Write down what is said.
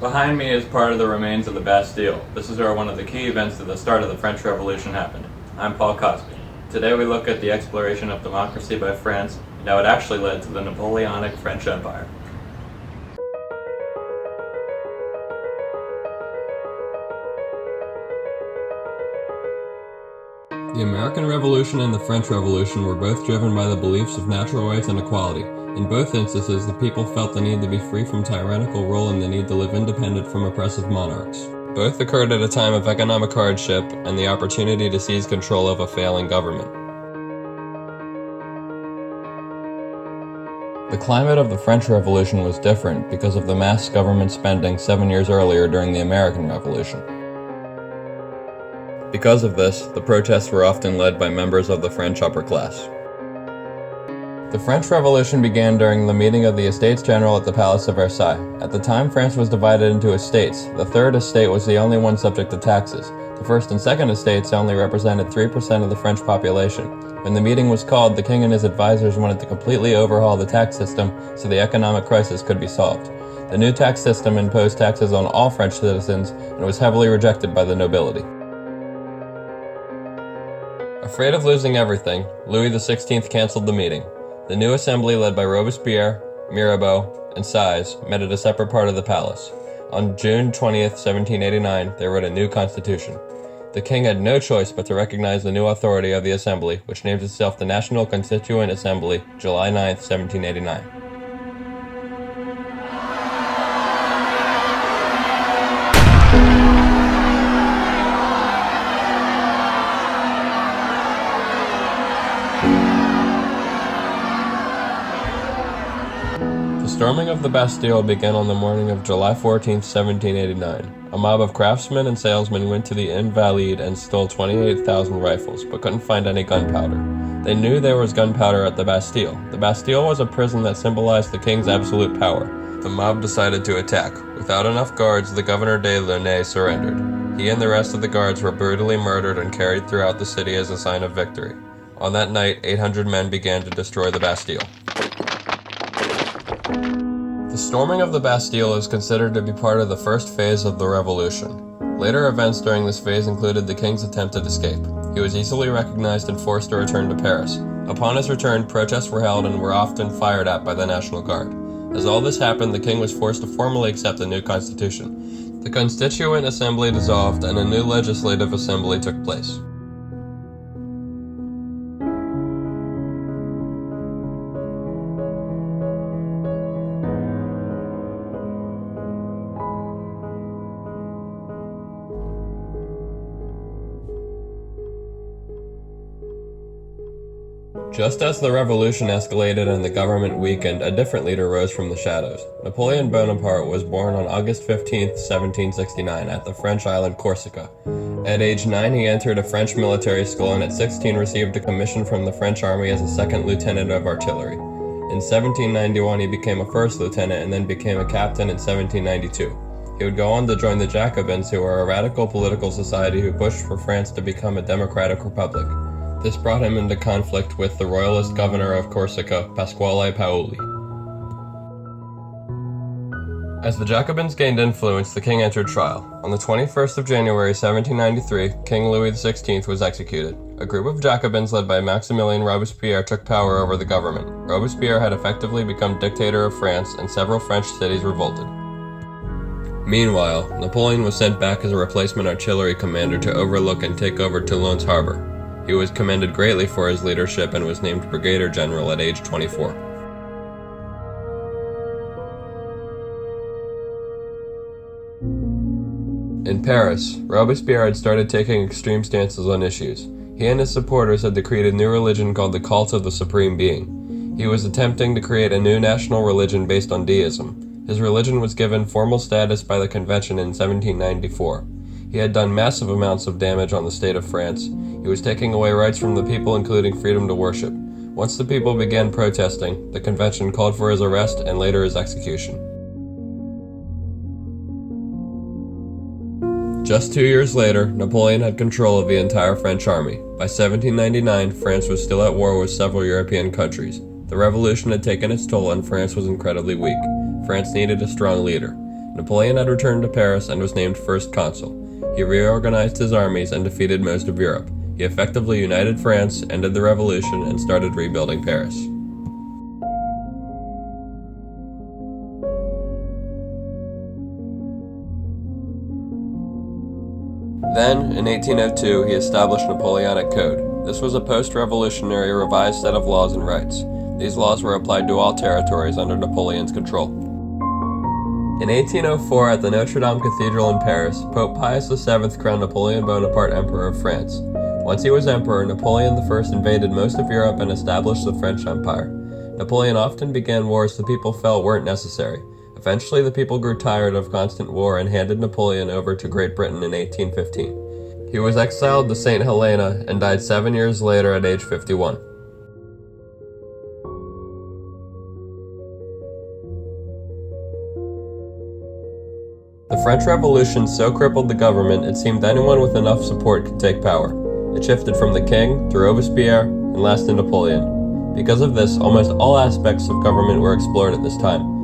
Behind me is part of the remains of the Bastille. This is where one of the key events at the start of the French Revolution happened. I'm Paul Cosby. Today we look at the exploration of democracy by France and how it actually led to the Napoleonic French Empire. The American Revolution and the French Revolution were both driven by the beliefs of natural rights and equality. In both instances, the people felt the need to be free from tyrannical rule and the need to live independent from oppressive monarchs. Both occurred at a time of economic hardship and the opportunity to seize control of a failing government. The climate of the French Revolution was different because of the mass government spending 7 years earlier during the American Revolution. Because of this, the protests were often led by members of the French upper class. The French Revolution began during the meeting of the Estates General at the Palace of Versailles. At the time, France was divided into estates. The third estate was the only one subject to taxes. The first and second estates only represented 3% of the French population. When the meeting was called, the king and his advisors wanted to completely overhaul the tax system so the economic crisis could be solved. The new tax system imposed taxes on all French citizens and was heavily rejected by the nobility. Afraid of losing everything, Louis XVI canceled the meeting. The new assembly, led by Robespierre, Mirabeau, and Sieyes, met at a separate part of the palace. On June 20th, 1789, they wrote a new constitution. The king had no choice but to recognize the new authority of the assembly, which named itself the National Constituent Assembly, July 9th, 1789. The storming of the Bastille began on the morning of July 14, 1789. A mob of craftsmen and salesmen went to the Invalides and stole 28,000 rifles, but couldn't find any gunpowder. They knew there was gunpowder at the Bastille. The Bastille was a prison that symbolized the king's absolute power. The mob decided to attack. Without enough guards, the Governor de Launay surrendered. He and the rest of the guards were brutally murdered and carried throughout the city as a sign of victory. On that night, 800 men began to destroy the Bastille. The storming of the Bastille is considered to be part of the first phase of the revolution. Later events during this phase included the king's attempted escape. He was easily recognized and forced to return to Paris. Upon his return, protests were held and were often fired at by the National Guard. As all this happened, the king was forced to formally accept the new constitution. The Constituent Assembly dissolved and a new legislative assembly took place. Just as the revolution escalated and the government weakened, a different leader rose from the shadows. Napoleon Bonaparte was born on August 15, 1769, at the French island Corsica. At age 9, he entered a French military school and at 16 received a commission from the French army as a second lieutenant of artillery. In 1791, he became a first lieutenant and then became a captain in 1792. He would go on to join the Jacobins, who were a radical political society who pushed for France to become a democratic republic. This brought him into conflict with the royalist governor of Corsica, Pasquale Paoli. As the Jacobins gained influence, the king entered trial. On the 21st of January 1793, King Louis XVI was executed. A group of Jacobins led by Maximilien Robespierre took power over the government. Robespierre had effectively become dictator of France, and several French cities revolted. Meanwhile, Napoleon was sent back as a replacement artillery commander to overlook and take over Toulon's harbor. He was commended greatly for his leadership and was named brigadier general at age 24. In Paris, Robespierre had started taking extreme stances on issues. He and his supporters had decreed a new religion called the Cult of the Supreme Being. He was attempting to create a new national religion based on deism. His religion was given formal status by the convention in 1794. He had done massive amounts of damage on the state of France. He was taking away rights from the people, including freedom to worship. Once the people began protesting, the convention called for his arrest and later his execution. Just 2 years later, Napoleon had control of the entire French army. By 1799, France was still at war with several European countries. The revolution had taken its toll and France was incredibly weak. France needed a strong leader. Napoleon had returned to Paris and was named first consul. He reorganized his armies and defeated most of Europe. He effectively united France, ended the revolution, and started rebuilding Paris. Then, in 1802, he established Napoleonic Code. This was a post-revolutionary revised set of laws and rights. These laws were applied to all territories under Napoleon's control. In 1804, at the Notre Dame Cathedral in Paris, Pope Pius VII crowned Napoleon Bonaparte Emperor of France. Once he was emperor, Napoleon I invaded most of Europe and established the French Empire. Napoleon often began wars the people felt weren't necessary. Eventually, the people grew tired of constant war and handed Napoleon over to Great Britain in 1815. He was exiled to St. Helena and died 7 years later at age 51. The French Revolution so crippled the government it seemed anyone with enough support could take power. It shifted from the king, through Robespierre, and last to Napoleon. Because of this, almost all aspects of government were explored at this time.